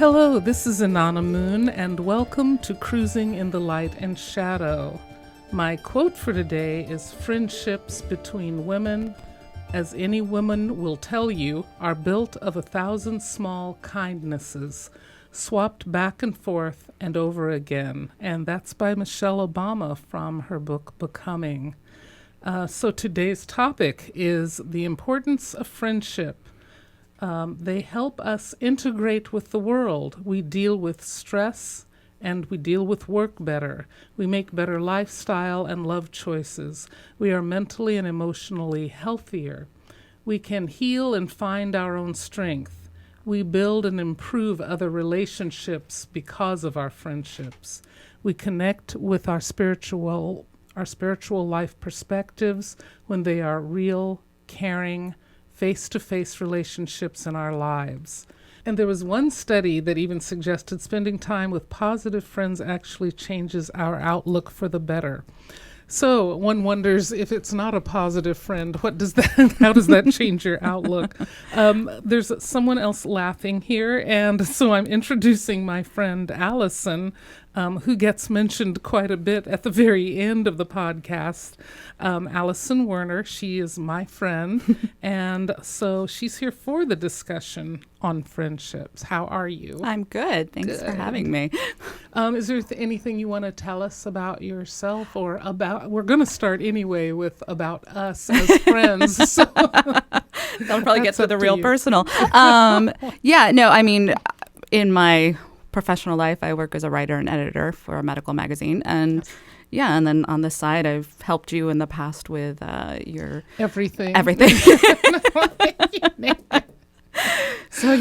Hello, this is Inanna Moon, and welcome to Cruising in the Light and Shadow. My quote for today is, "Friendships between women, as any woman will tell you, are built of 1,000 small kindnesses, swapped back and forth and over again." And that's by Michelle Obama from her book, Becoming. So today's topic is the importance of friendship. They help us integrate with the world. We deal with stress and we deal with work better. We make better lifestyle and love choices. We are mentally and emotionally healthier. We can heal and find our own strength. We build and improve other relationships because of our friendships. We connect with our spiritual life perspectives when they are real, caring, face-to-face relationships in our lives. And there was one study that even suggested spending time with positive friends actually changes our outlook for the better. So one wonders, if it's not a positive friend, how does that change your outlook? There's someone else laughing here, and so I'm introducing my friend Alison, who gets mentioned quite a bit at the very end of the podcast. Alison Werner, she is my friend, and so she's here for the discussion on friendships. How are you? I'm good. Thanks for having me. Is there anything you want to tell us about yourself, or about, we're going to start anyway with about us as friends. So that'll probably get to the real personal. In my professional life, I work as a writer and editor for a medical magazine, and and then on this side, I've helped you in the past with your everything. So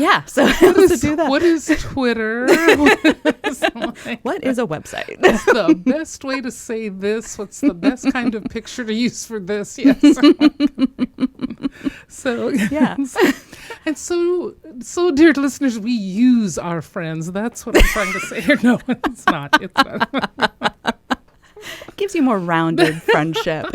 what is Twitter? What is a website? What's the best way to say this? What's the best kind of picture to use for this? Yes. And so, dear listeners, we use our friends. That's what I'm trying to say here. No, it's not. It's not. Gives you more rounded friendship.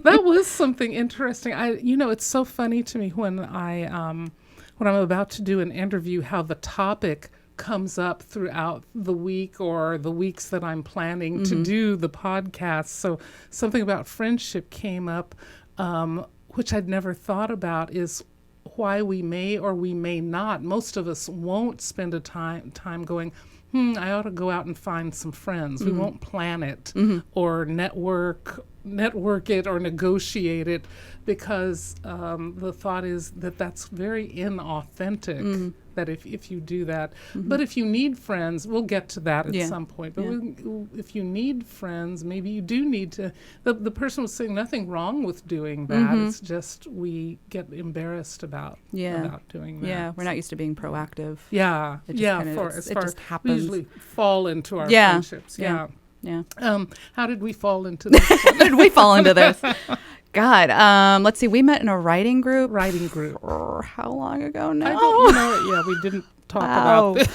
That was something interesting. It's so funny to me when I'm about to do an interview, how the topic comes up throughout the week or the weeks that I'm planning to do the podcast. So something about friendship came up, which I'd never thought about, is why we may or we may not. Most of us won't spend a time going, I ought to go out and find some friends. We won't plan it or network it or negotiate it, because the thought is that that's very inauthentic, that if you do that. But if you need friends, we'll get to that at some point. But if you need friends, maybe you do need to, the person was saying nothing wrong with doing that. It's just we get embarrassed about doing that. Yeah, we're not used to being proactive. It just happens. We usually fall into our friendships. Yeah. How did we fall into this? How did we fall into this? God, let's see. We met in a writing group. How long ago now? We didn't talk about this.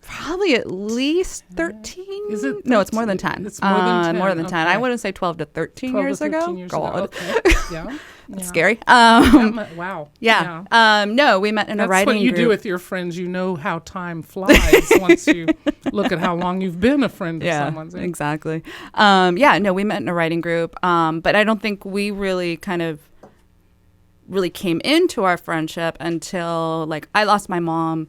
Probably at least 13. Is it? No, it's more than 10. It's more than 10. More than 10. Okay. I wouldn't say 12 to 13 years ago. God. Okay. Yeah. That's scary. Wow. Yeah. No, we met in a writing group. That's what you do with your friends. You know how time flies once you look at how long you've been a friend of someone's. Yeah, exactly. No, we met in a writing group. But I don't think we really came into our friendship until, I lost my mom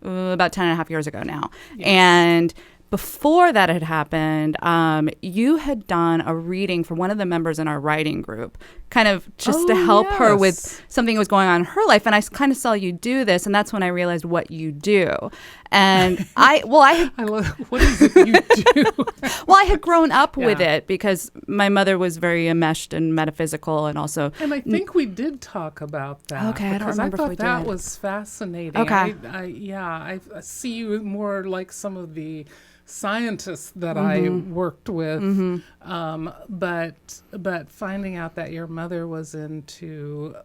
about 10 and a half years ago now. Yeah. And before that had happened, you had done a reading for one of the members in our writing group, kind of just to help her with something that was going on in her life. And I kind of saw you do this, and that's when I realized what you do. And what is it you do? Well, I had grown up with it because my mother was very enmeshed and metaphysical, and also. And I think we did talk about that. Okay, I don't remember if we did. I thought that was fascinating. Okay. I see you more like some of the scientists that I worked with, but finding out that your mother was into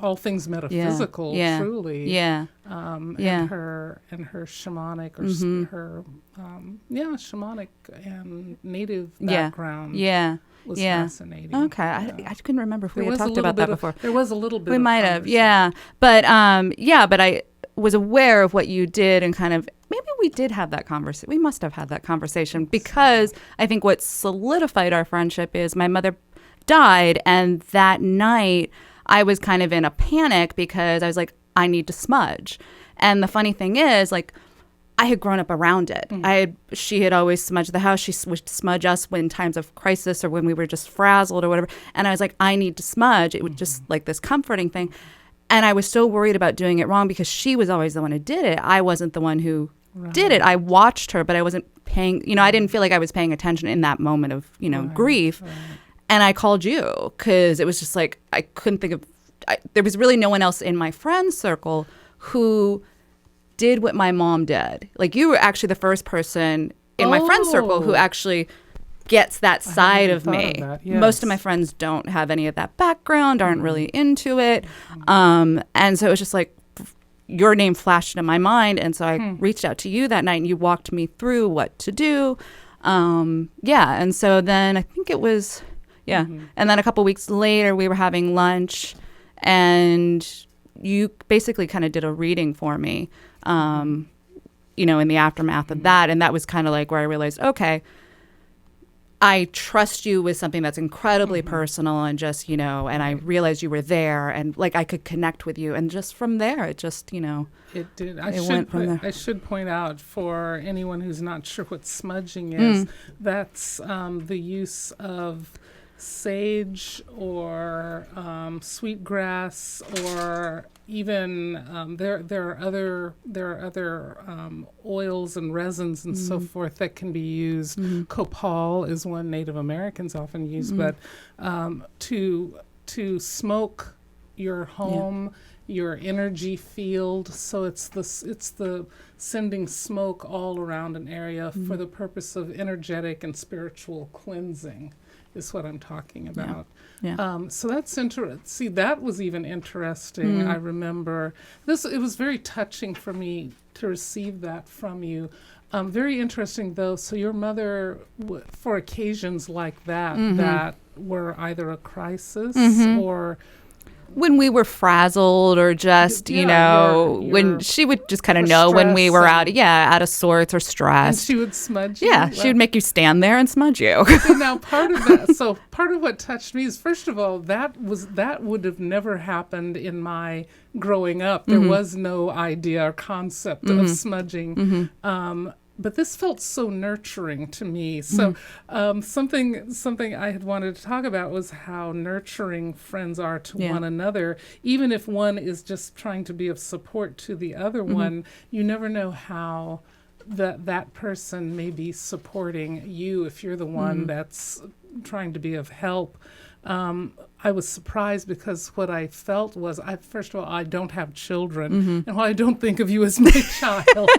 all things metaphysical, truly, and her shamanic her shamanic and native background, was fascinating. Okay, I couldn't remember if we had talked about that before. There was a little bit. We of might have, but was aware of what you did and kind of maybe we did have that conversation. We must have had that conversation because I think what solidified our friendship is my mother died, and that night I was kind of in a panic because I was like, I need to smudge. And the funny thing is, like, I had grown up around it. She had always smudged the house. She would smudge us in times of crisis or when we were just frazzled or whatever. And I was like, I need to smudge. It was just like this comforting thing. And I was so worried about doing it wrong because she was always the one who did it. I wasn't the one who did it. I watched her, but I wasn't paying, I didn't feel like I was paying attention in that moment of, grief. Right. And I called you because it was just like, I couldn't think of, there was really no one else in my friend circle who did what my mom did. Like, you were actually the first person in my friend circle who actually gets that side of me. Yes. Most of my friends don't have any of that background, aren't really into it. And so it was just like, your name flashed in my mind. And so I reached out to you that night and you walked me through what to do. And so then I think it was, And then a couple weeks later, we were having lunch and you basically kind of did a reading for me, in the aftermath of that. And that was kind of like where I realized, okay, I trust you with something that's incredibly personal and just, and I realized you were there and like I could connect with you. And just from there, it just, It did. went from there. I should point out for anyone who's not sure what smudging is, that's the use of sage or sweetgrass, or even there are other oils and resins and so forth that can be used. Copal is one Native Americans often use, but to smoke your home, your energy field. So it's the sending smoke all around an area for the purpose of energetic and spiritual cleansing is what I'm talking about. So that's interesting. See, that was even interesting. I remember it was very touching for me to receive that from you. Very interesting, though. So your mother, for occasions like that, that were either a crisis or when we were frazzled or just, when she would just kind of know when we were out of sorts or stressed. And she would smudge you. Yeah, she would make you stand there and smudge you. So now part of what touched me is, first of all, that would have never happened in my growing up. There was no idea or concept of smudging. But this felt so nurturing to me. So something I had wanted to talk about was how nurturing friends are to one another. Even if one is just trying to be of support to the other one, you never know how that person may be supporting you if you're the one that's trying to be of help. I was surprised because what I felt was, first of all, I don't have children, and while I don't think of you as my child,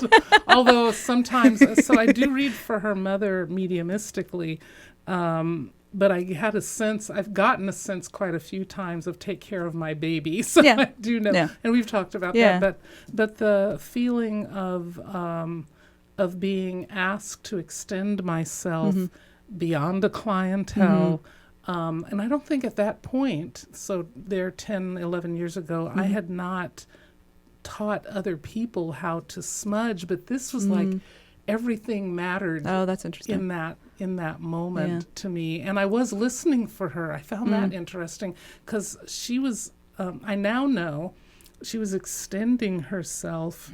although sometimes, so I do read for her mother mediumistically, but I had I've gotten a sense quite a few times of take care of my baby, so I do know, and we've talked about that, but the feeling of being asked to extend myself beyond a clientele. And I don't think at that point, so there 10, 11 years ago, I had not taught other people how to smudge, but this was like everything mattered. Oh, that's interesting. In that moment to me. And I was listening for her. I found that interesting because she was, I now know, she was extending herself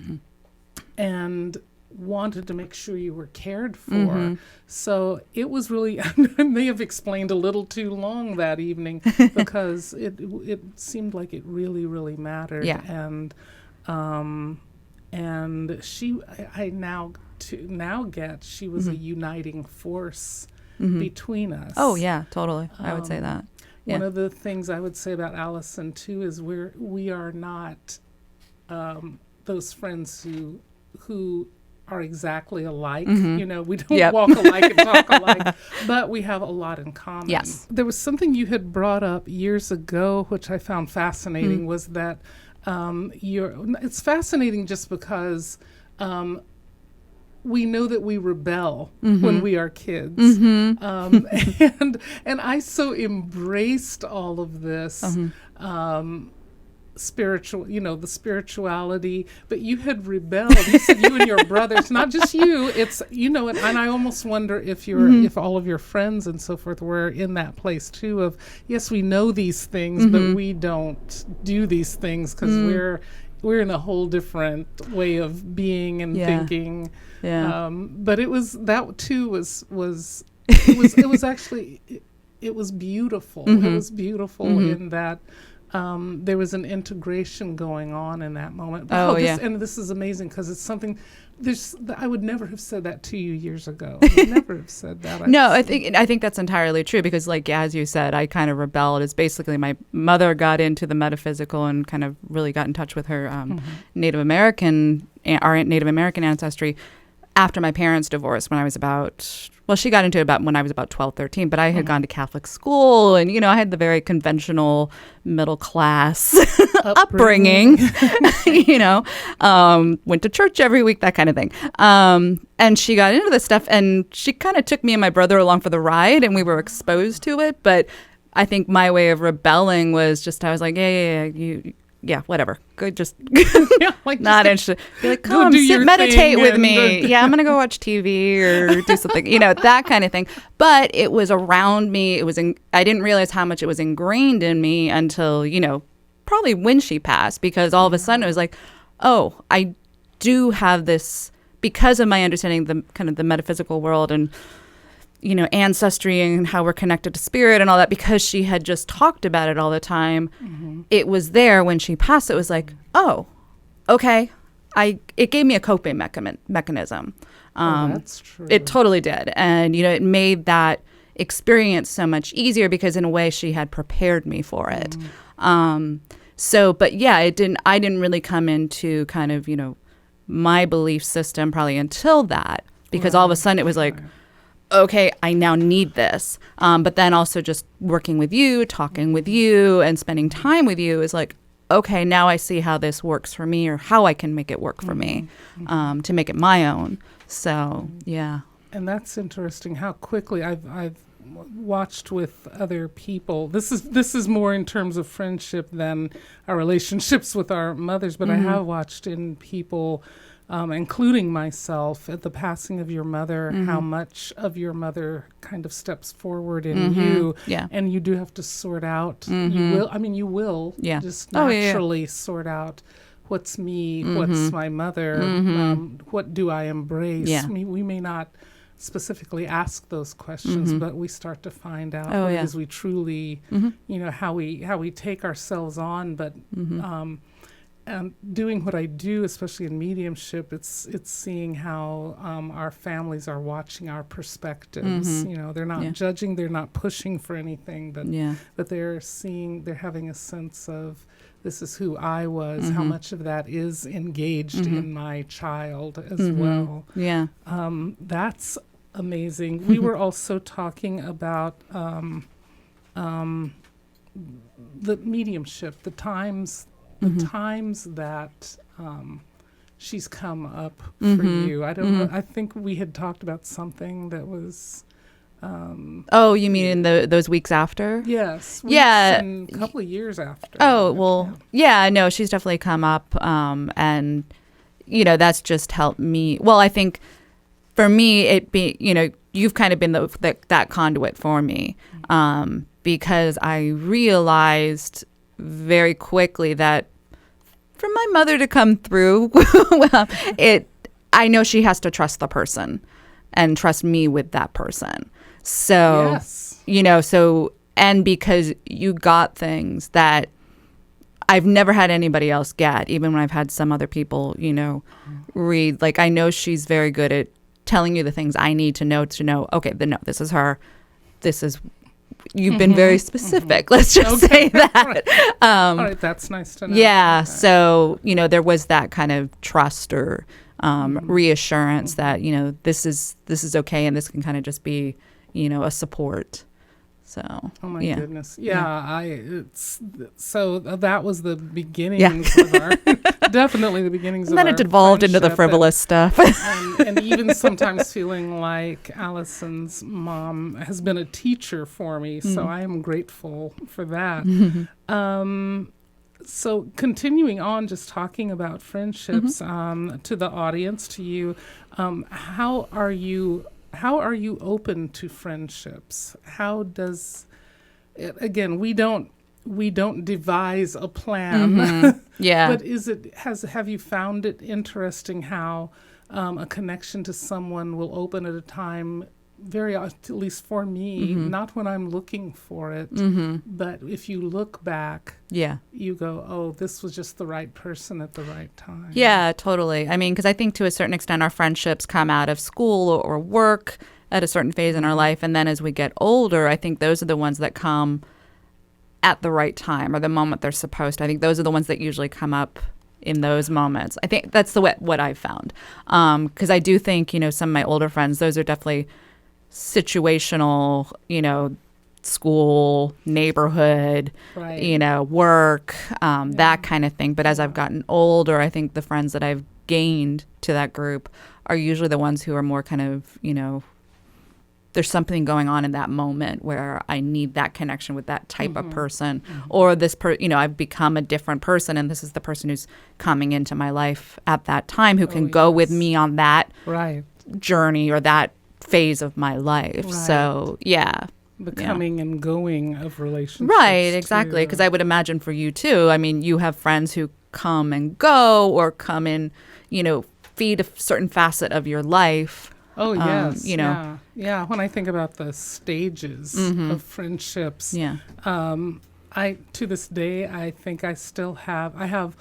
and wanted to make sure you were cared for. So it was really, I may have explained a little too long that evening because it seemed like it really, really mattered. And she, I now get she was a uniting force between us. Oh yeah, totally. I would say that. One of the things I would say about Alison too is we are not those friends who are exactly alike. We don't walk alike and talk alike, but we have a lot in common. Yes. There was something you had brought up years ago, which I found fascinating, was that it's fascinating just because we know that we rebel when we are kids. And I so embraced all of this. spiritual, the spirituality, but you had rebelled. You said you and your brothers, not just you, it's, and I almost wonder if if all of your friends and so forth were in that place too of, yes, we know these things, but we don't do these things because we're in a whole different way of being and thinking. Yeah. But that too was actually, it was beautiful. It was beautiful in that there was an integration going on in that moment. And this is amazing because it's something I would never have said that to you years ago. I would never have said that. No, I think that's entirely true because, like, as you said, I kind of rebelled. It's basically my mother got into the metaphysical and kind of really got in touch with her our Native American ancestry after my parents divorced when I was she got into it when I was about 12, 13, but I had gone to Catholic school and, I had the very conventional middle class upbringing, went to church every week, that kind of thing. And she got into this stuff and she kind of took me and my brother along for the ride and we were exposed to it. But I think my way of rebelling was just, I was like, yeah, whatever. Good, just not interested. Be like, come, sit, meditate with me. Yeah, I'm gonna go watch TV or do something, that kind of thing. But it was around me. I didn't realize how much it was ingrained in me until, probably when she passed, because all of a sudden it was like, oh, I do have this because of my understanding of the kind of the metaphysical world and ancestry and how we're connected to spirit and all that, because she had just talked about it all the time. It was there when she passed. It was like, oh, okay. It gave me a coping mechanism. That's true. It totally did. And, it made that experience so much easier because in a way she had prepared me for it. But yeah, I didn't really come into kind of, my belief system probably until that, because all of a sudden it was like, okay, I now need this. But then also just working with you, talking with you, and spending time with you is like, okay, now I see how this works for me or how I can make it work for me to make it my own. So, yeah. And that's interesting how quickly I've watched with other people. This is more in terms of friendship than our relationships with our mothers, but I have watched in people, including myself, at the passing of your mother, how much of your mother kind of steps forward in you. Yeah. And you do have to sort out. You will just naturally sort out what's me, what's my mother, what do I embrace. Yeah. We may not specifically ask those questions, but we start to find out what it is we truly, how we take ourselves on, but and doing what I do, especially in mediumship, it's seeing how our families are watching our perspectives. They're not judging, they're not pushing for anything, but they're having a sense of, this is who I was, how much of that is engaged in my child as well. Yeah. That's amazing. We were also talking about the mediumship, the times that she's come up for you. I don't know. I think we had talked about something that was... oh, you mean in those weeks after? Yes. Yeah. And a couple of years after. Oh, well, yeah, no, she's definitely come up. And, that's just helped me. Well, I think for me, you've kind of been that conduit for me, because I realized very quickly that for my mother to come through, I know she has to trust the person and trust me with that person. So, and because you got things that I've never had anybody else get, even when I've had some other people, read, like, I know she's very good at telling you the things I need to know, okay, this is her, you've been very specific. Let's just say that. All right, that's nice to know. Yeah. Okay. So, there was that kind of trust or reassurance that, this is okay. And this can kind of just be, a support. So, oh my goodness. So that was the beginnings of our, definitely the beginnings of our friendship. And then it devolved into the frivolous stuff. and even sometimes feeling like Alison's mom has been a teacher for me. So I am grateful for that. So continuing on, just talking about friendships, to the audience, to you, how are you open to friendships? How does again, we don't devise a plan. Yeah. But have you found it interesting how a connection to someone will open at a time, at least for me, not when I'm looking for it, but if you look back, you go, oh, this was just the right person at the right time. Yeah, totally. I mean, because I think to a certain extent our friendships come out of school or work at a certain phase in our life. And then as we get older, I think those are the ones that come at the right time or the moment they're supposed to. I think those are the ones that usually come up in those moments. I think that's what I've found. Because I do think, some of my older friends, those are definitely situational, school, neighborhood, work, that kind of thing. But as I've gotten older, I think the friends that I've gained to that group are usually the ones who are more kind of, there's something going on in that moment where I need that connection with that type of person, or I've become a different person, and this is the person who's coming into my life at that time who can go with me on that journey or that phase of my life. Right. So, becoming and going of relationships. Right, exactly. Because I would imagine for you too, I mean, you have friends who come and go or come in, feed a certain facet of your life. Oh, yes. Yeah. When I think about the stages of friendships, I to this day, I think I have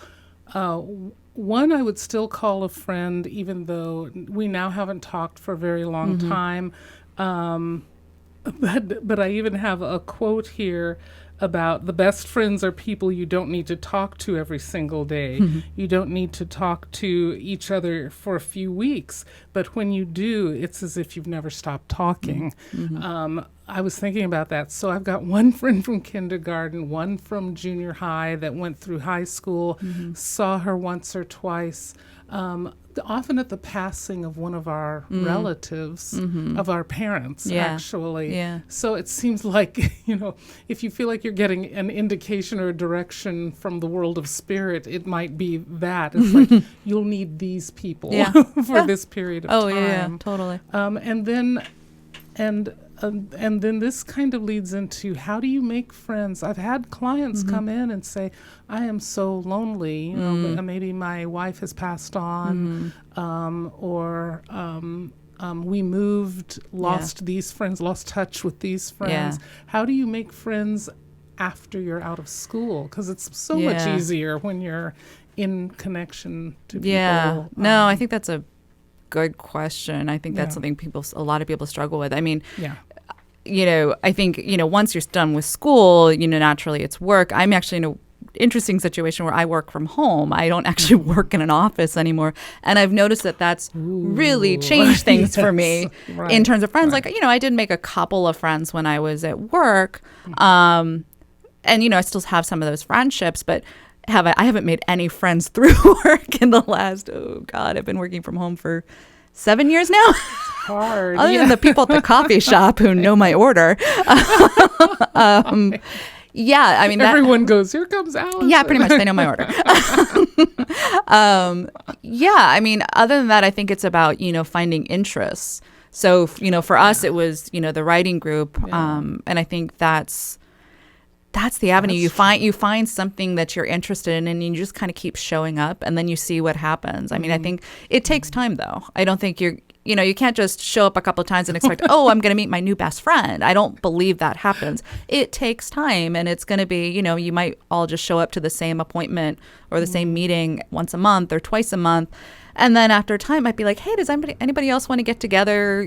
one I would still call a friend, even though we now haven't talked for a very long time. But I even have a quote here about the best friends are people you don't need to talk to every single day. You don't need to talk to each other for a few weeks, but when you do, it's as if you've never stopped talking. I was thinking about that. So I've got one friend from kindergarten, one from junior high that went through high school, saw her once or twice. Often at the passing of one of our relatives, of our parents, actually. Yeah. So it seems like, if you feel like you're getting an indication or a direction from the world of spirit, it might be that. It's like, you'll need these people for this period of time. Oh, yeah, totally. And then this kind of leads into, how do you make friends? I've had clients come in and say, I am so lonely. Maybe my wife has passed on, or we moved, lost these friends, lost touch with these friends. How do you make friends after you're out of school? Because it's so much easier when you're in connection to people. No, I think that's a good question. I think that's something a lot of people struggle with. I mean, I think, once you're done with school, naturally it's work. I'm actually in an interesting situation where I work from home. I don't actually work in an office anymore. And I've noticed that that's really changed things for me in terms of friends. Like, I did make a couple of friends when I was at work. And, I still have some of those friendships, but I haven't made any friends through work in the last, I've been working from home for 7 years now. Hard. Other than the people at the coffee shop who know my order. I mean, everyone goes, here comes Alison. Yeah, pretty much. They know my order. I mean, other than that, I think it's about, finding interests. So, for us, it was, the writing group. And I think that's the avenue. You find something that you're interested in, and you just kind of keep showing up, and then you see what happens. I mean, I think it takes time, though. I don't think you can't just show up a couple of times and expect, I'm going to meet my new best friend. I don't believe that happens. It takes time, and it's going to be, you might all just show up to the same appointment or the same meeting once a month or twice a month. And then after a time, it might be like, hey, does anybody else want to get together?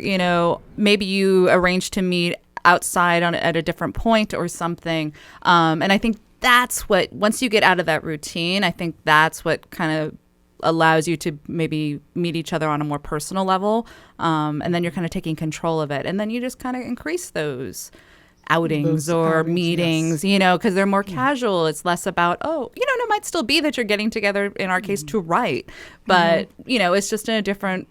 Maybe you arrange to meet outside at a different point or something. And I think that's once you get out of that routine, I think that's what kind of allows you to maybe meet each other on a more personal level. And then you're kind of taking control of it. And then you just kind of increase those outings or meetings, because they're more casual. It's less about, it might still be that you're getting together, in our case, to write. But, it's just in a different,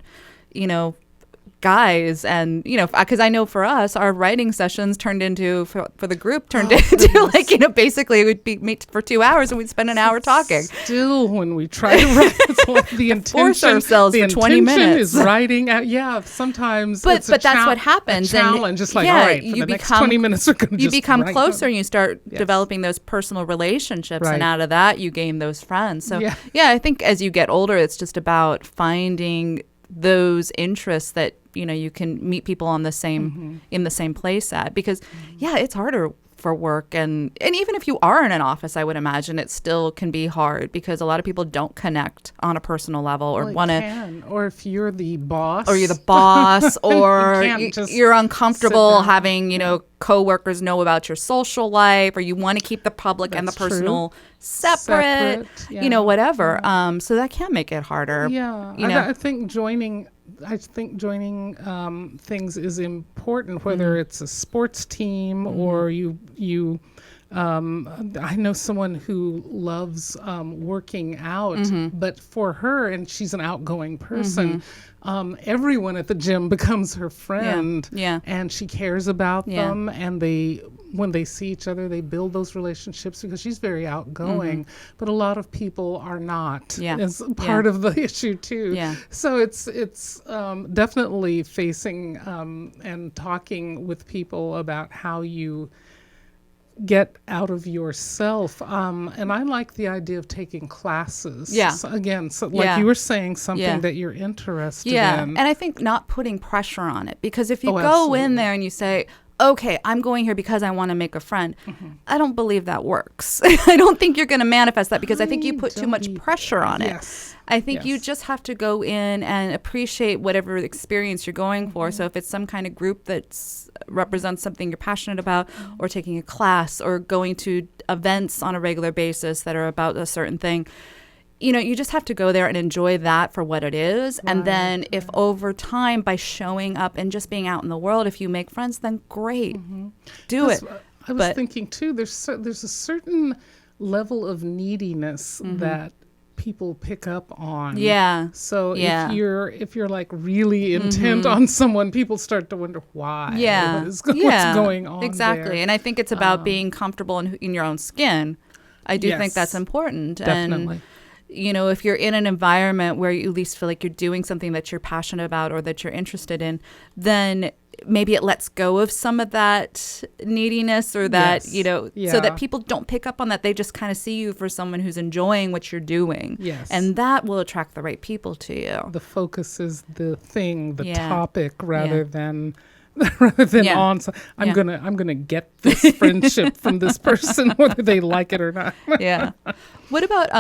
guys. And, because I know for us, our writing sessions turned into, for the group, turned into like, basically we'd meet for 2 hours and we'd spend an hour talking. Still, when we try to write, it's like the intention, force ourselves the for 20 minutes. is writing out. Yeah, sometimes but it's a that's what happens. A challenge. It's like, all right, for the next 20 minutes, we're going to you become closer down. And you start developing those personal relationships. And out of that, you gain those friends. So, I think as you get older, it's just about finding those interests that you can meet people on the same in the same place at, because it's harder for work, and even if you are in an office, I would imagine it still can be hard because a lot of people don't connect on a personal level or want to, or if you're the boss, or you're uncomfortable having coworkers know about your social life, or you want to keep the public and the personal separate. Whatever. So that can make it harder. I think joining things is important, whether it's a sports team or you I know someone who loves working out, but for her, and she's an outgoing person, everyone at the gym becomes her friend, and she cares about them, and when they see each other, they build those relationships because she's very outgoing, but a lot of people are not. As part of the issue too. So it's definitely facing and talking with people about how you get out of yourself. And I like the idea of taking classes. So again, like you were saying, something that you're interested in. And I think not putting pressure on it, because if you go in there and you say, okay, I'm going here because I want to make a friend, I don't believe that works. I don't think you're going to manifest that, because I think you put too much pressure on it. I think you just have to go in and appreciate whatever experience you're going for. So if it's some kind of group that represents something you're passionate about, or taking a class, or going to events on a regular basis that are about a certain thing, you just have to go there and enjoy that for what it is. And then if over time, by showing up and just being out in the world, if you make friends, then great, do it. I was thinking too, there's a certain level of neediness that people pick up on. So if you're like really intent on someone, people start to wonder why. What's going on exactly there. And I think it's about being comfortable in your own skin. I do think that's important. Definitely. And if you're in an environment where you at least feel like you're doing something that you're passionate about or that you're interested in, then maybe it lets go of some of that neediness, or that, so that people don't pick up on that. They just kind of see you for someone who's enjoying what you're doing. And that will attract the right people to you. The focus is the thing, the topic, rather than on. So I'm gonna get this friendship from this person, whether they like it or not. What about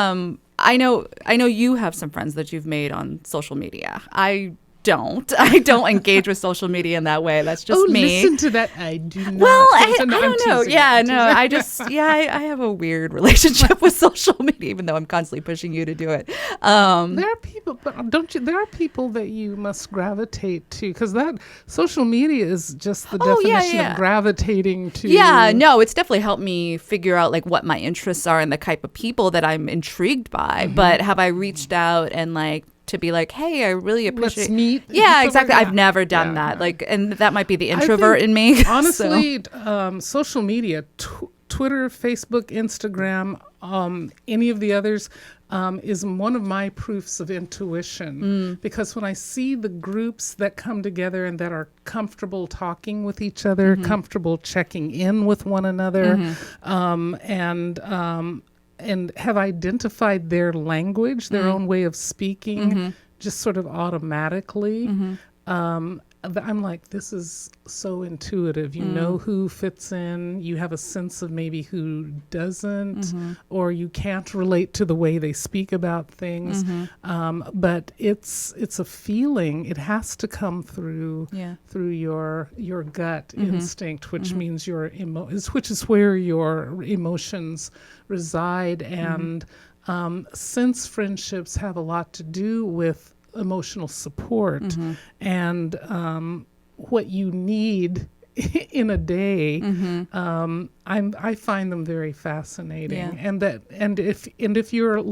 I know you have some friends that you've made on social media. I don't engage with social media in that way. That's just me. Listen to that. I do not. Well, I don't know. I have a weird relationship with social media, even though I'm constantly pushing you to do it. There are people, but don't you? There are people that you must gravitate to, because that social media is just the definition of gravitating to. No, it's definitely helped me figure out like what my interests are and the type of people that I'm intrigued by. But have I reached out and like to be like, hey, I really appreciate. Let's meet. Yeah, exactly. I've never done that. Like, and that might be the introvert in me. Honestly, social media, Twitter, Facebook, Instagram, any of the others, is one of my proofs of intuition. Because when I see the groups that come together and that are comfortable talking with each other, comfortable checking in with one another, and have identified their language, their own way of speaking, just sort of automatically. I'm like, this is so intuitive. You know who fits in. You have a sense of maybe who doesn't, or you can't relate to the way they speak about things. But it's a feeling. It has to come through your gut instinct, which means which is where your emotions reside. And since friendships have a lot to do with emotional support, and what you need in a day. I find them very fascinating, and if your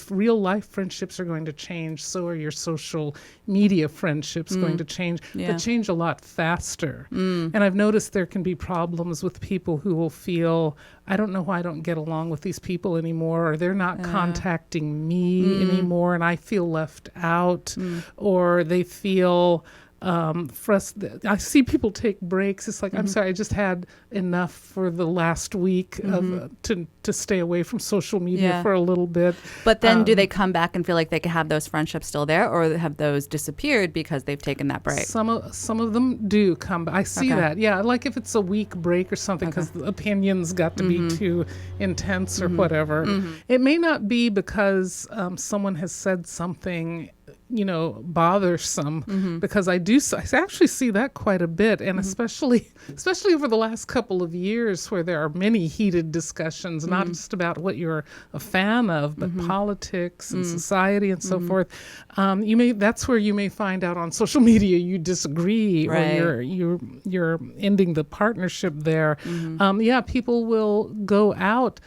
real life friendships are going to change, so are your social media friendships going to change, but change a lot faster. And I've noticed there can be problems with people who will feel, I don't know why I don't get along with these people anymore, or they're not contacting me anymore, and I feel left out, or they feel I see people take breaks. It's like, I'm sorry, I just had enough for the last week of to stay away from social media for a little bit. But then do they come back and feel like they can have those friendships still there, or have those disappeared because they've taken that break? Some of them do come back. I see that. Yeah, like if it's a week break or something because the opinions got to be too intense or whatever. It may not be because someone has said something bothersome, because I actually see that quite a bit, and especially over the last couple of years, where there are many heated discussions, not just about what you're a fan of, but politics and society and so forth. That's where you may find out on social media you disagree, or you're ending the partnership there. People will go out.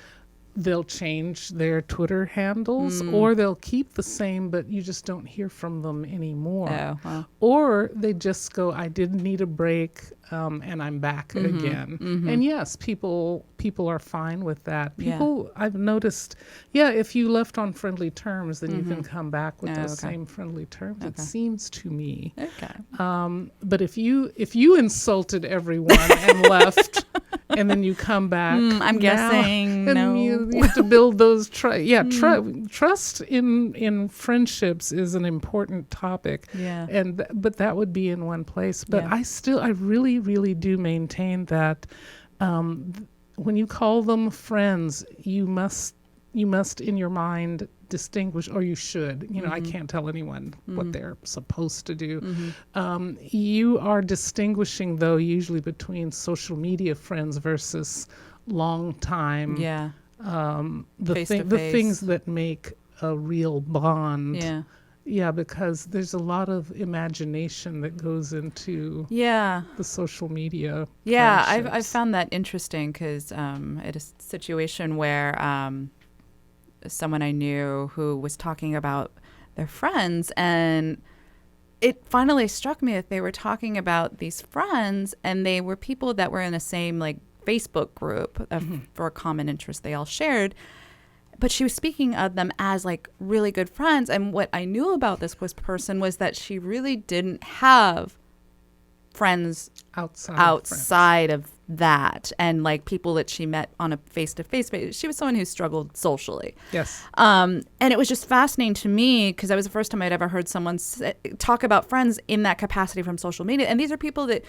They'll change their Twitter handles, or they'll keep the same, but you just don't hear from them anymore. Oh, wow. Or they just go, I did need a break, and I'm back again. And yes, people are fine with that. I've noticed, if you left on friendly terms, then you can come back with those same friendly terms. It seems to me. But if you insulted everyone and left, and then you come back, I'm guessing no. You have to build those trust in friendships is an important topic. But that would be in one place. But I really do maintain that when you call them friends, you must in your mind distinguish, or you should. I can't tell anyone what they're supposed to do. You are distinguishing, though, usually between social media friends versus long time. The things that make a real bond. Because there's a lot of imagination that goes into the social media. I've found that interesting, because at a situation where someone I knew who was talking about their friends, and it finally struck me that they were talking about these friends, and they were people that were in the same Facebook group for a common interest they all shared. But she was speaking of them as really good friends. And what I knew about this person was that she really didn't have friends outside of that, and people that she met on a face-to-face basis. She was someone who struggled socially. And it was just fascinating to me, because that was the first time I'd ever heard someone talk about friends in that capacity from social media. And these are people that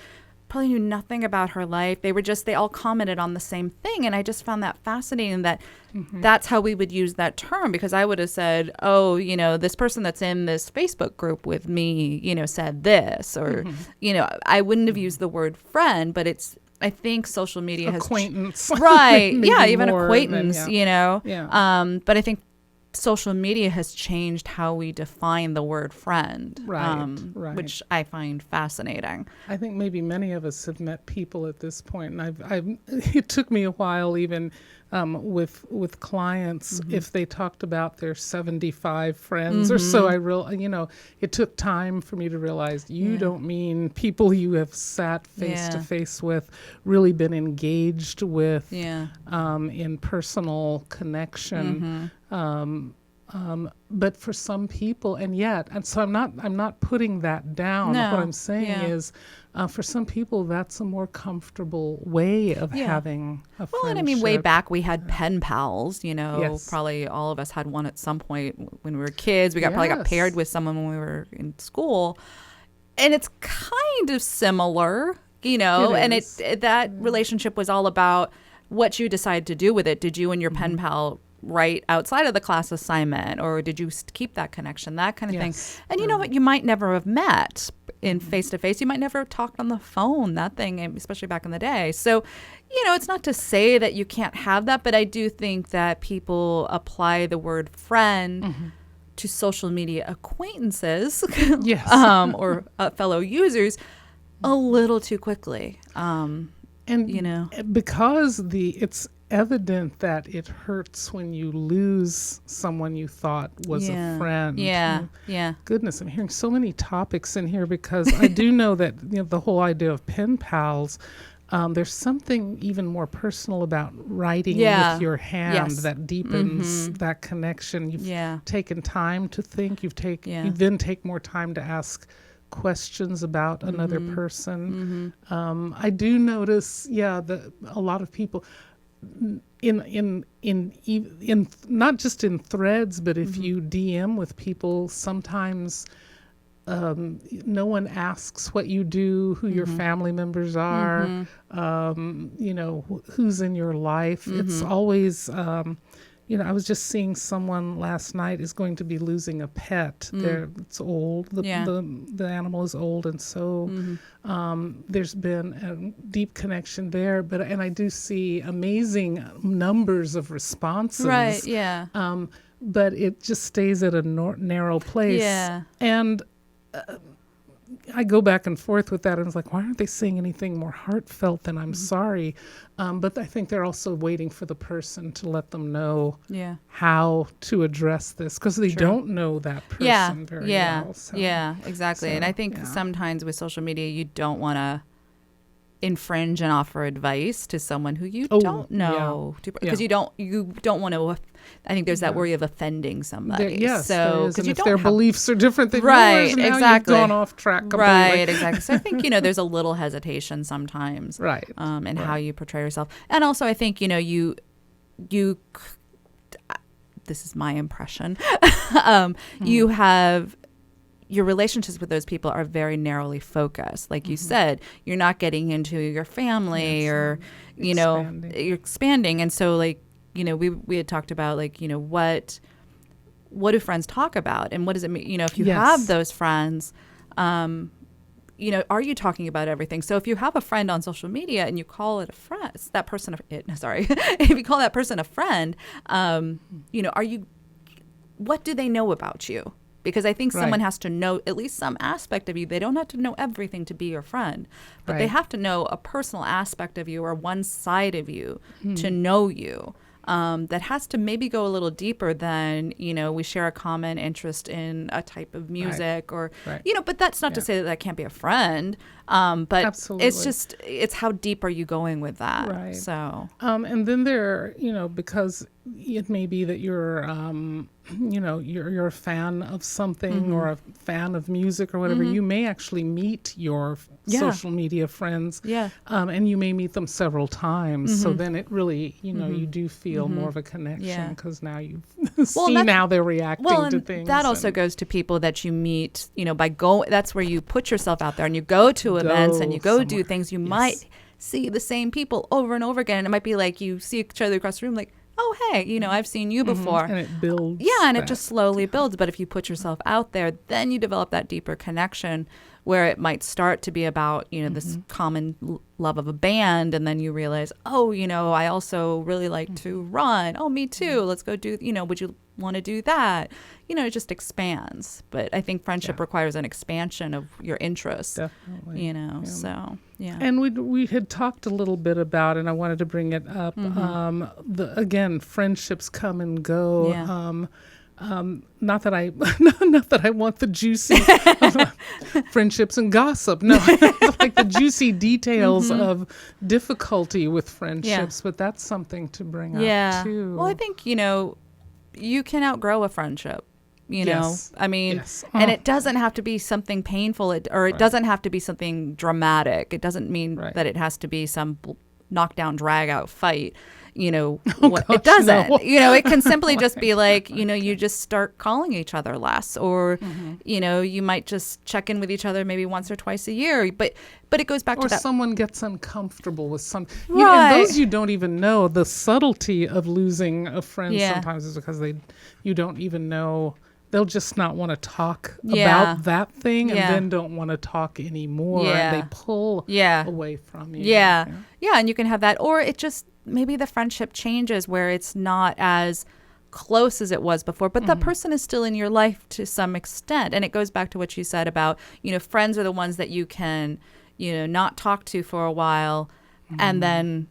probably knew nothing about her life. They all commented on the same thing. And I just found that fascinating, that that's how we would use that term, because I would have said, oh, this person that's in this Facebook group with me, said this, or, I wouldn't have used the word friend, but I think social media has acquaintance. Right. even acquaintance, but I think social media has changed how we define the word friend, which I find fascinating. I think maybe many of us have met people at this point, and it took me a while, even with clients, if they talked about their 75 friends or so. It took time for me to realize you don't mean people you have sat face to face with, really been engaged with, in personal connection. But for some people, and so I'm not putting that down. What I'm saying is, for some people, that's a more comfortable way of having a friendship. Well, and way back we had pen pals. Probably all of us had one at some point when we were kids. We probably got paired with someone when we were in school, and it's kind of similar, And that relationship was all about what you decide to do with it. Did you and your pen pal write outside of the class assignment, or did you keep that connection, that kind of thing? And you know what, you might never have met in face-to-face. You might never have talked on the phone, that thing, especially back in the day. So, it's not to say that you can't have that, but I do think that people apply the word friend to social media acquaintances or fellow users a little too quickly. And You know, because it's evident that it hurts when you lose someone you thought was a friend. Yeah, yeah. Goodness, I'm hearing so many topics in here because I do know that the whole idea of pen pals. There's something even more personal about writing with your hand that deepens that connection. You've taken time to think. You then take more time to ask questions about another person. I do notice, that a lot of people in not just in threads, but if you DM with people, sometimes no one asks what you do, who your family members are, who's in your life. It's always, I was just seeing someone last night is going to be losing a pet. It's old. The animal is old, and so there's been a deep connection there. And I do see amazing numbers of responses. Right. Yeah. But it just stays at a narrow place. Yeah. And I go back and forth with that, and it's like, why aren't they saying anything more heartfelt than I'm sorry? But I think they're also waiting for the person to let them know how to address this, because they don't know that person very well. So. Yeah, exactly. And I think sometimes with social media, you don't want to infringe and offer advice to someone who you don't know, because you don't want to. I think there's that worry of offending somebody. So because if their beliefs are different than yours, now exactly. you've gone off track completely. Right, exactly. So I think there's a little hesitation sometimes, right, in how you portray yourself, and also I think you. This is my impression. You have. Your relationships with those people are very narrowly focused. Like you said, you're not getting into your family or, you're expanding. And so we had talked about what do friends talk about, and what does it mean? If you have those friends, are you talking about everything? So if you have a friend on social media and you call it a friend, if you call that person a friend, what do they know about you? Because I think someone has to know at least some aspect of you. They don't have to know everything to be your friend, but they have to know a personal aspect of you or one side of you to know you. That has to maybe go a little deeper than, we share a common interest in a type of music or, but that's not to say that can't be a friend. But Absolutely. It's how deep are you going with that? Right. So, and then there, because it may be that you're, you're a fan of something or a fan of music or whatever. You may actually meet your social media friends, and you may meet them several times. So then it really, you do feel more of a connection because now you've seen how they're reacting to things. That also goes to people that you meet, by going. That's where you put yourself out there and you go to events and you go do things. You might see the same people over and over again. And it might be like you see each other across the room, like, oh, hey, I've seen you before. And it builds. Yeah, and it just slowly builds. But if you put yourself out there, then you develop that deeper connection where it might start to be about, this common love of a band. And then you realize, I also really like to run. Oh, me too. Let's go do, would you want to do that? It just expands. But I think friendship requires an expansion of your interests. Definitely. So, yeah. And we had talked a little bit about, and I wanted to bring it up, again, friendships come and go. Yeah. Not that I want the juicy friendships and gossip. No, like the juicy details of difficulty with friendships, but that's something to bring up too. Well, I think, you can outgrow a friendship. I mean, and it doesn't have to be something painful it doesn't have to be something dramatic. It doesn't mean that it has to be some knockdown, drag out fight. It doesn't. No. It can simply just be like, you just start calling each other less, or, you might just check in with each other maybe once or twice a year. But it goes back to that. Or someone gets uncomfortable with some. And those you don't even know. The subtlety of losing a friend sometimes is because you don't even know. They'll just not want to talk about that thing and then don't want to talk anymore. And they pull away from you. Yeah, and you can have that. Or it just, maybe the friendship changes where it's not as close as it was before, but that person is still in your life to some extent. And it goes back to what you said about, friends are the ones that you can not talk to for a while, and then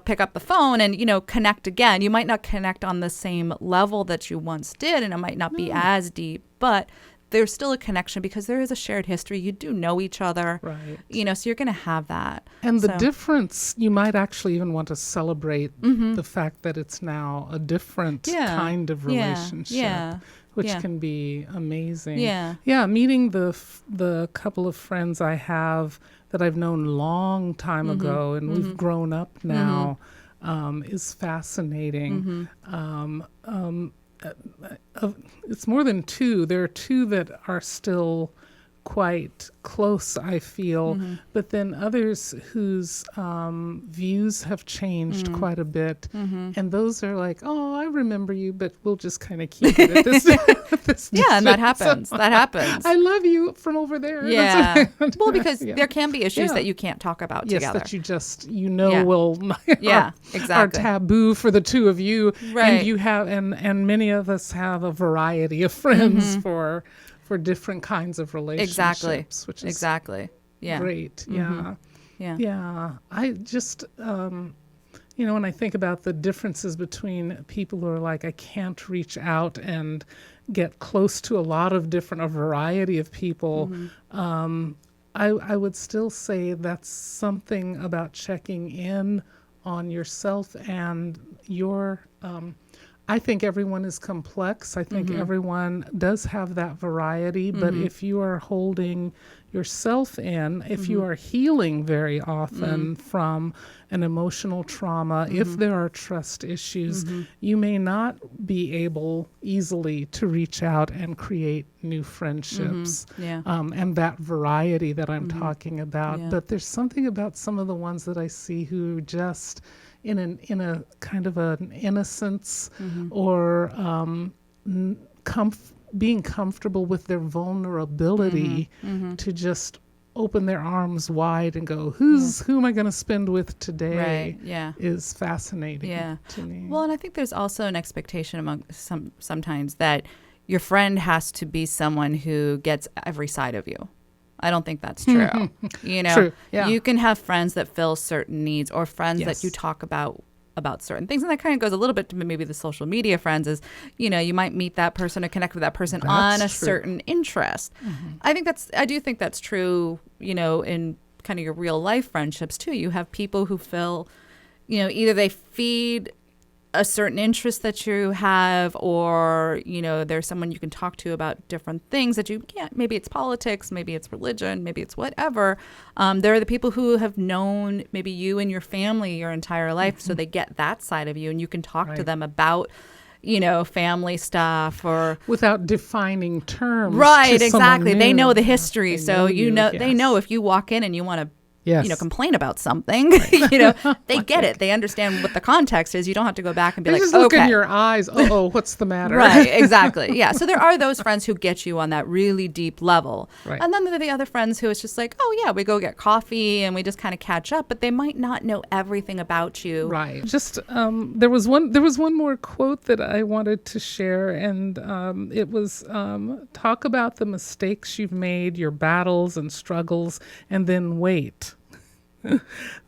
pick up the phone and connect again. You might not connect on the same level that you once did, and it might not be as deep, but there's still a connection because there is a shared history. You do know each other, right? So you're going to have that. And the difference, you might actually even want to celebrate the fact that it's now a different kind of relationship, which can be amazing. Yeah. Meeting the couple of friends I have that I've known long time ago, and we've grown up now, is fascinating. It's more than two. There are two that are still quite close, I feel, but then others whose views have changed quite a bit, and those are like, oh, I remember you, but we'll just kind of keep it at this, this yeah, and that happens. That happens. I love you from over there. Yeah. Well, because there can be issues that you can't talk about together. Yes, that you just, will exactly. are taboo for the two of you. Right. And you have, and many of us have a variety of friends for different kinds of relationships, which is great. Yeah. I just, when I think about the differences between people who are like, I can't reach out and get close to a variety of people, I would still say that's something about checking in on yourself and your I think everyone is complex. I think everyone does have that variety, but if you are holding yourself in, if you are healing very often from an emotional trauma, if there are trust issues, you may not be able easily to reach out and create new friendships. And that variety that I'm talking about. But there's something about some of the ones that I see who just in a kind of an innocence or being comfortable with their vulnerability to just open their arms wide and go, who am I going to spend with today? Is fascinating to me. Well, and I think there's also an expectation among sometimes that your friend has to be someone who gets every side of you. I don't think that's true. True. Yeah. You can have friends that fill certain needs, or friends that you talk about certain things. And that kind of goes a little bit to maybe the social media friends is, you might meet that person or connect with that person on a certain interest. I do think that's true, in kind of your real life friendships too. You have people who fill, either they feed a certain interest that you have, or there's someone you can talk to about different things that you can't. Maybe it's politics, maybe it's religion, maybe it's whatever. There are the people who have known maybe you and your family your entire life, so they get that side of you, and you can talk to them about family stuff, or without defining terms. Right, exactly. They know the history, so they know if you walk in and you want to complain about something, they get it. They understand what the context is. You don't have to go back and be like, just look in your eyes. Oh, what's the matter? Right, exactly. Yeah. So there are those friends who get you on that really deep level. Right. And then there are the other friends who it's just like, oh yeah, we go get coffee and we just kind of catch up, but they might not know everything about you. Right. Just there was one more quote that I wanted to share, and it was talk about the mistakes you've made, your battles and struggles, and then wait.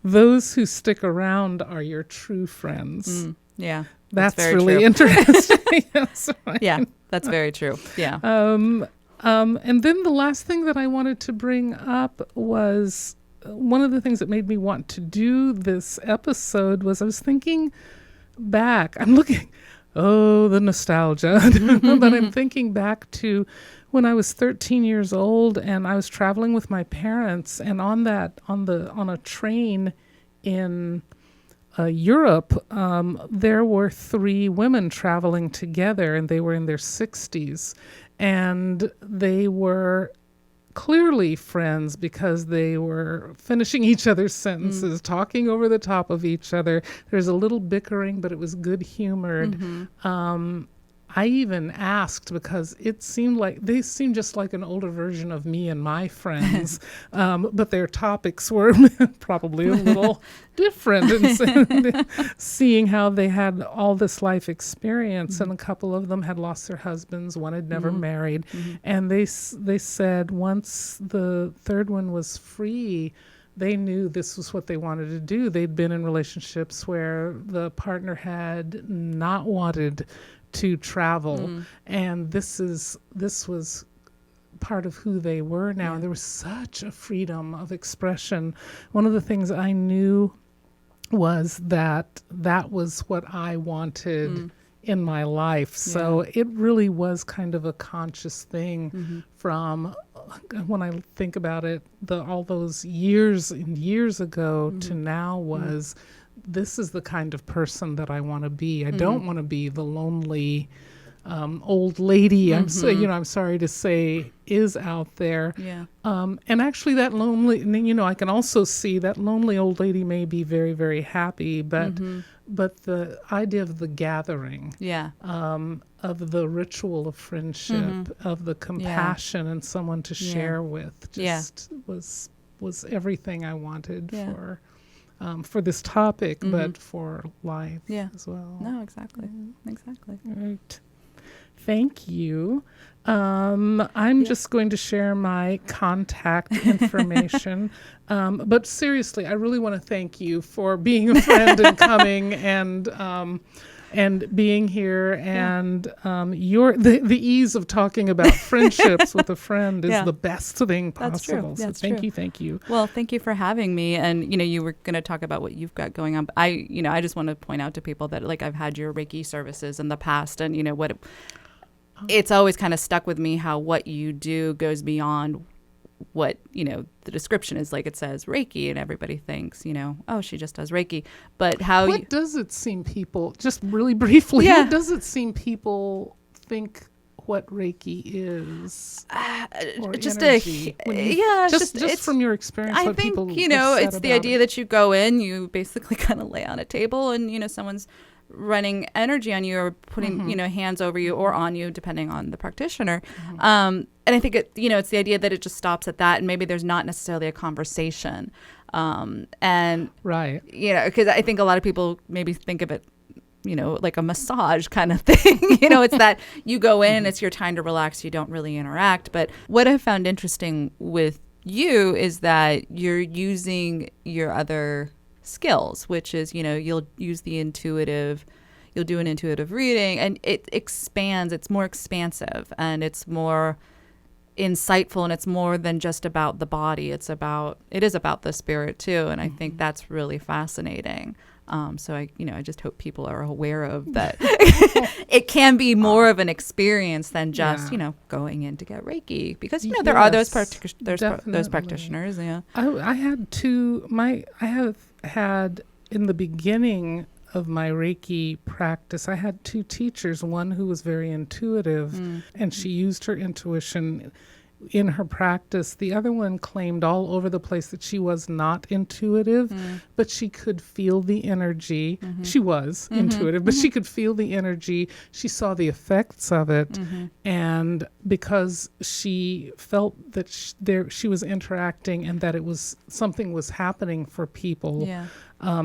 Those who stick around are your true friends. Yeah. That's very really true. Interesting. Yes, right. Yeah, that's very true. Yeah. And then the last thing that I wanted to bring up was one of the things that made me want to do this episode was I was thinking back. I'm looking, the nostalgia. But I'm thinking back to when I was 13 years old and I was traveling with my parents, and on a train in Europe, there were 3 women traveling together, and they were in their 60s, and they were clearly friends because they were finishing each other's sentences, talking over the top of each other. There's a little bickering, but it was good humored. I even asked, because it seemed like they seemed just like an older version of me and my friends, but their topics were probably a little different. And seeing how they had all this life experience, and a couple of them had lost their husbands, one had never married, and they said once the third one was free, they knew this was what they wanted to do. They'd been in relationships where the partner had not wanted to travel, and this was part of who they were now. And there was such a freedom of expression. One of the things I knew was that was what I wanted in my life. So it really was kind of a conscious thing from, when I think about it, all those years and years ago to now was, this is the kind of person that I want to be. I don't want to be the lonely old lady. I'm sorry to say, is out there. Yeah. And actually, that lonely, I can also see that lonely old lady may be very, very happy, but the idea of the gathering, of the ritual of friendship, of the compassion and someone to share with, just was everything I wanted for this topic, but for life as well. No, exactly. Exactly. Right. Thank you. I'm just going to share my contact information. But seriously, I really want to thank you for being a friend and coming and being here. And the ease of talking about friendships with a friend is the best thing possible. That's so true. Thank you. Well, thank you for having me. And, you were going to talk about what you've got going on. But I just want to point out to people that, like, I've had your Reiki services in the past, and, it's always kind of stuck with me how what you do goes beyond what, the description is. Like, it says Reiki, and everybody thinks, oh, she just does Reiki. But how what does it seem people, just really briefly, what does it seem people think what Reiki is? Just energy, it's from your experience. I what think, people it's the idea that you go in, you basically kind of lay on a table, and, someone's running energy on you or putting, hands over you or on you, depending on the practitioner. And I think it's the idea that it just stops at that, and maybe there's not necessarily a conversation. And right, because I think a lot of people maybe think of it, like a massage kind of thing. It's that you go in, it's your time to relax, you don't really interact. But what I found interesting with you is that you're using your other skills, which is, you'll use you'll do an intuitive reading, and it expands, it's more expansive, and it's more insightful, and it's more than just about the body. It is about the spirit too. And I think that's really fascinating. So I just hope people are aware of that. It can be more of an experience than just, going in to get Reiki, because, there are those practitioners. Yeah. I have had in the beginning of my Reiki practice, I had two teachers, one who was very intuitive and she used her intuition in her practice. The other one claimed all over the place that she was not intuitive, but she could feel the energy. She was intuitive, but she could feel the energy. She saw the effects of it. And because she felt that she was interacting and that something was happening for people,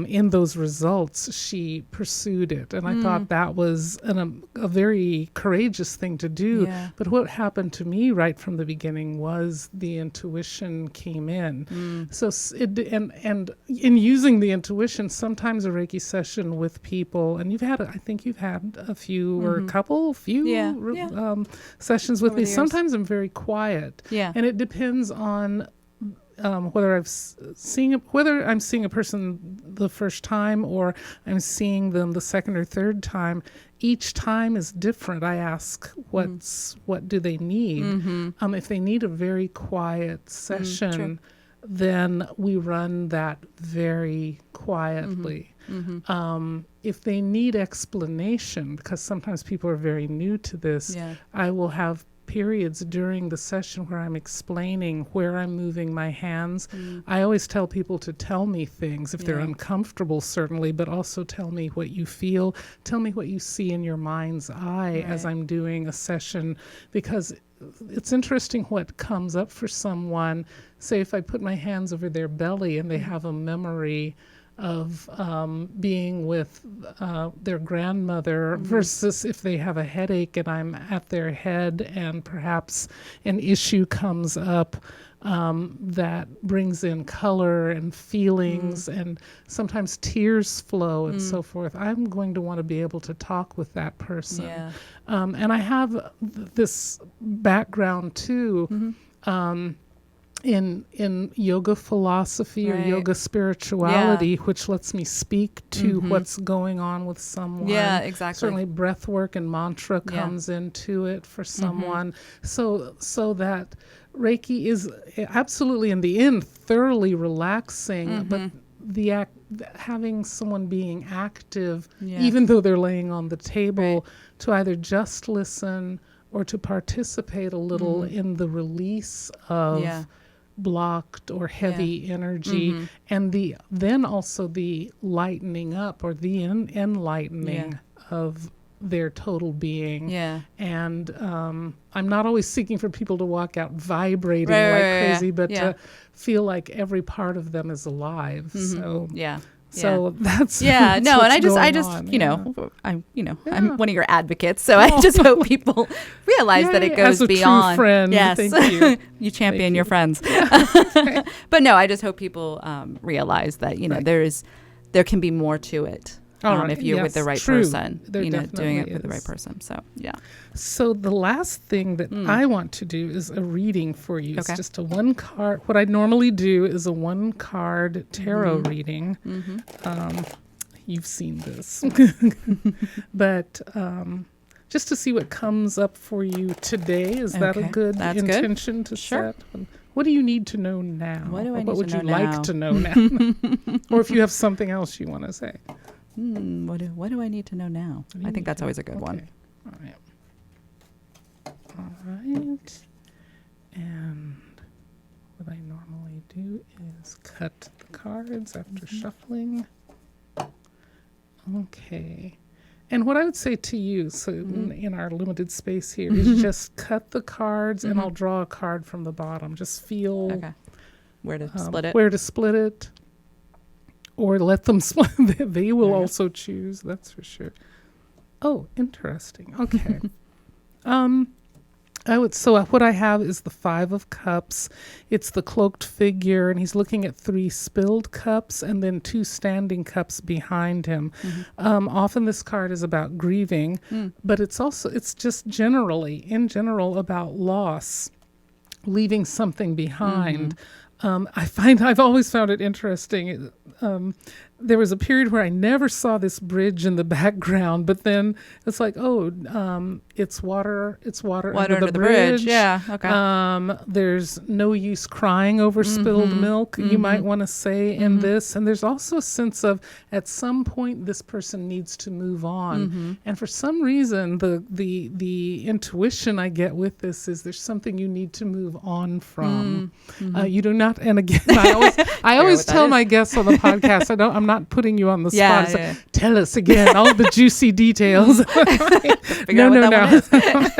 in those results, she pursued it. And I thought that was a very courageous thing to do. Yeah. But what happened to me right from the beginning was the intuition came in. So and in using the intuition, sometimes a Reiki session with people, and I think you've had a few or a few sessions with me. Sometimes I'm very quiet. Yeah. And it depends on whether I'm seeing a person the first time or I'm seeing them the second or third time. Each time is different. I ask what do they need. If they need a very quiet session, then we run that very quietly. If they need explanation, because sometimes people are very new to this, I will have periods during the session where I'm explaining where I'm moving my hands. I always tell people to tell me things if they're uncomfortable, certainly, but also tell me what you feel. Tell me what you see in your mind's eye as I'm doing a session, because it's interesting what comes up for someone. Say if I put my hands over their belly and they have a memory of being with their grandmother versus if they have a headache and I'm at their head and perhaps an issue comes up that brings in color and feelings and sometimes tears flow and so forth. I'm going to want to be able to talk with that person. Yeah. And I have this background too. In yoga philosophy or yoga spirituality, which lets me speak to what's going on with someone. Yeah, exactly. Certainly breath work and mantra comes into it for someone. So that Reiki is absolutely, in the end, thoroughly relaxing, but having someone being active, even though they're laying on the table, to either just listen or to participate a little in the release of blocked or heavy energy, and then also the lightening up or the enlightening of their total being. And I'm not always seeking for people to walk out vibrating crazy, but to feel like every part of them is alive. So that's that's no, and I just on, I'm one of your advocates, so I just hope people realize that it goes as a beyond. True friend, yes, thank you. You champion your friends. But no, I just hope people realize that there can be more to it. If you're with the right person, doing it with the right person. So, So the last thing that I want to do is a reading for you. It's just a one card. What I normally do is a one card tarot reading. You've seen this. But just to see what comes up for you today. Is that a good intention to set? What do you need to know now? What would you like to know now? Or if you have something else you want to say. What do I need to know now? I think that's always a good one. All right. And what I normally do is cut the cards after shuffling. Okay. And what I would say to you, so in our limited space here, is just cut the cards and I'll draw a card from the bottom. Just feel where to split it. Where to split it. Or let them split. They will also choose, that's for sure. Oh, interesting. Okay. What I have is the 5 of Cups. It's the cloaked figure, and he's looking at 3 spilled cups and then 2 standing cups behind him. Often this card is about grieving, but it's just in general about loss, leaving something behind. I've always found it interesting. There was a period where I never saw this bridge in the background, but then it's like, it's water under the bridge. Yeah. Okay. There's no use crying over spilled milk, you might want to say in this. And there's also a sense of at some point this person needs to move on. And for some reason, the intuition I get with this is there's something you need to move on from. You do not. And again, I always tell my guests on the podcast, I'm not putting you on the spot. So tell us again all the juicy details.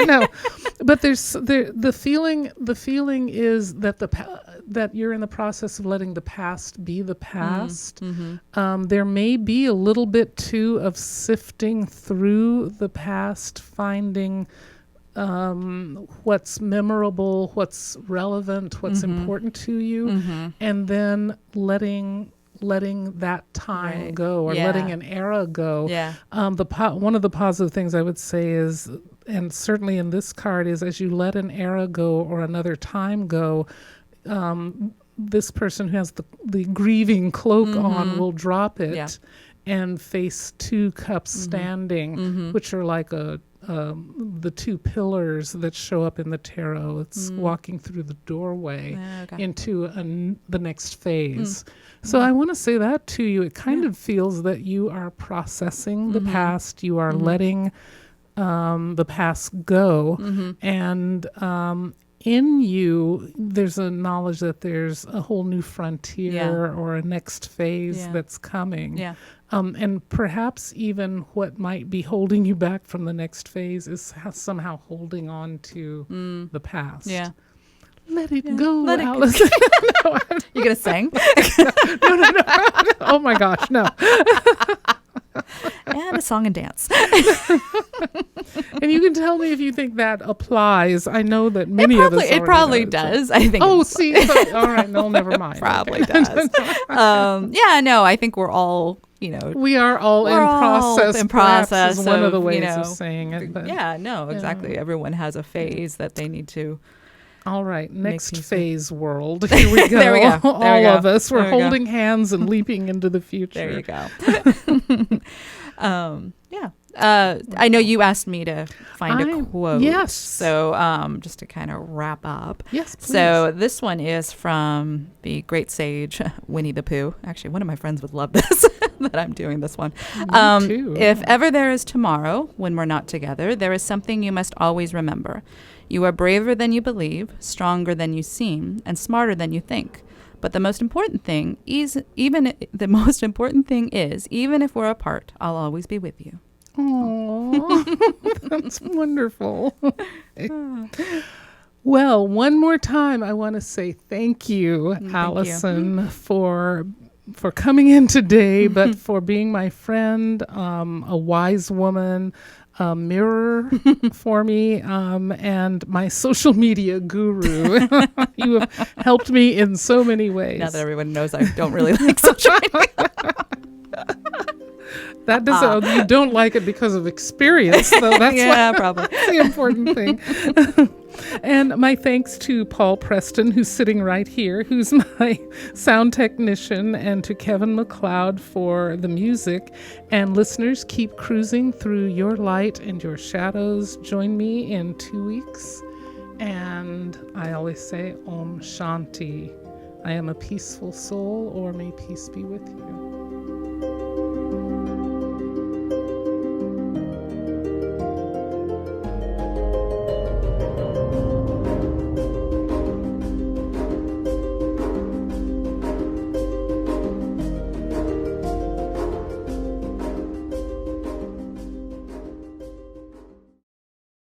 No. But there's the feeling. The feeling is that that you're in the process of letting the past be the past. There may be a little bit too of sifting through the past, finding what's memorable, what's relevant, what's important to you, and then letting that time go, or letting an era go. One of the positive things I would say is, and certainly in this card, is as you let an era go or another time go, this person who has the grieving cloak on will drop it and face 2 cups standing, which are like the 2 pillars that show up in the tarot. It's walking through the doorway into the next phase. So I want to say that to you. It kind of feels that you are processing the past. You are letting the past go. And in you, there's a knowledge that there's a whole new frontier or a next phase that's coming. Yeah. And perhaps even what might be holding you back from the next phase is somehow holding on to the past. Yeah. Let it go, Let it go. Alison. You gonna sing? No. Oh my gosh, no. And a song and dance. And you can tell me if you think that applies. I know that many of us It already probably know. does. I think. Oh, see. All right. No, never mind. Probably Okay. does. Yeah, no, I think we're all, We are all We're in all process. in perhaps, process is one of the of, ways of saying it. But. yeah, no, exactly. Everyone has a phase that they need to. All right, next peace with. phase world. Here we go. There we go. All There we go. of us. We're There we go. holding hands and leaping into the future. There you go. Yeah. I know you asked me to find a quote. Yes. So just to kind of wrap up. Yes, please. So this one is from the great sage Winnie the Pooh. Actually, one of my friends would love this, that I'm doing this one. Me too. If ever there is tomorrow when we're not together, there is something you must always remember. You are braver than you believe, stronger than you seem, and smarter than you think. But the most important thing is, even if we're apart, I'll always be with you. Oh, that's wonderful. Well, one more time, I want to say thank you, Alison, for coming in today, but for being my friend, a wise woman, a mirror for me, and my social media guru. You have helped me in so many ways. Now that everyone knows I don't really like social media. That doesn't. You don't like it because of experience, though. That's Probably. That's the important thing. And my thanks to Paul Preston, who's sitting right here, who's my sound technician, and to Kevin MacLeod for the music. And listeners, keep cruising through your light and your shadows. Join me in 2 weeks. And I always say, Om Shanti. I am a peaceful soul, or may peace be with you.